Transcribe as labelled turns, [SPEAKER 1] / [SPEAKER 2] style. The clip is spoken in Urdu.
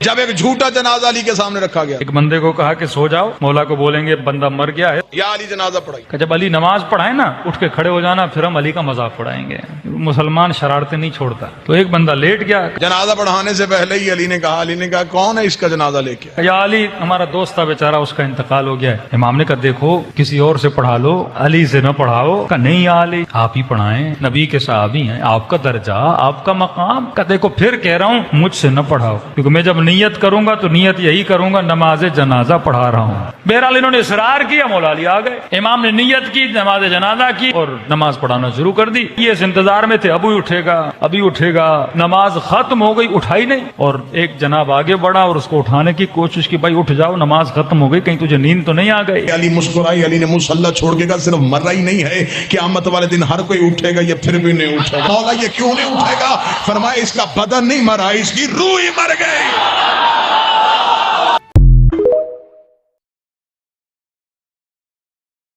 [SPEAKER 1] جب ایک جھوٹا جنازہ علی کے سامنے رکھا گیا,
[SPEAKER 2] ایک بندے کو کہا کہ سو جاؤ, مولا کو بولیں گے بندہ مر گیا ہے,
[SPEAKER 1] یا علی جنازہ پڑھائی.
[SPEAKER 2] کہ جب علی نماز پڑھائے نا اٹھ کے کھڑے ہو جانا, پھر ہم علی کا مذاق پڑھائیں گے. مسلمان شرارتیں نہیں چھوڑتا. تو ایک بندہ لیٹ گیا,
[SPEAKER 1] جنازہ پڑھانے سے پہلے ہی علی نے کہا کون ہے اس کا جنازہ لے کے؟
[SPEAKER 2] یا علی ہمارا دوست تھا بیچارہ, اس کا انتقال ہو گیا ہے. امام نے کہا دیکھو کسی اور سے پڑھا لو, علی سے نہ پڑھاؤ. کہا نہیں یا علی آپ ہی پڑھائیں, نبی کے صحابی ہیں, آپ کا درجہ, آپ کا مقام. کہ دیکھو پھر کہہ رہا ہوں مجھ سے نہ پڑھاؤ, کیونکہ میں جب نیت کروں گا تو نیت یہی کروں گا نماز جنازہ پڑھا رہا ہوں. بہرحال انہوں نے اصرار کیا, مولا علی آ گئے. امام نے نیت کی, نماز جنازہ کی اور نماز پڑھانا شروع کر دی. یہ اس انتظار میں تھے ابھی اٹھے گا, ابھی اٹھے گا. نماز ختم ہو گئی, اٹھائی نہیں. اور ایک جناب آگے بڑھا اور اس کو اٹھانے کی کوشش کی, بھائی اٹھ جاؤ نماز ختم ہو گئی, کہیں تجھے نیند تو نہیں آ گئی.
[SPEAKER 1] علی مسکرائی, علی نے مصلی چھوڑ کے کہا صرف مرا ہی نہیں ہے, قیامت والے دن ہر کوئی اٹھے گا, یہ پھر بھی نہیں اٹھے گا. مولا یہ کیوں نہیں اٹھے گا؟ فرمایا اس کا بدن نہیں مرا, اس کی روح ہی مر گئی.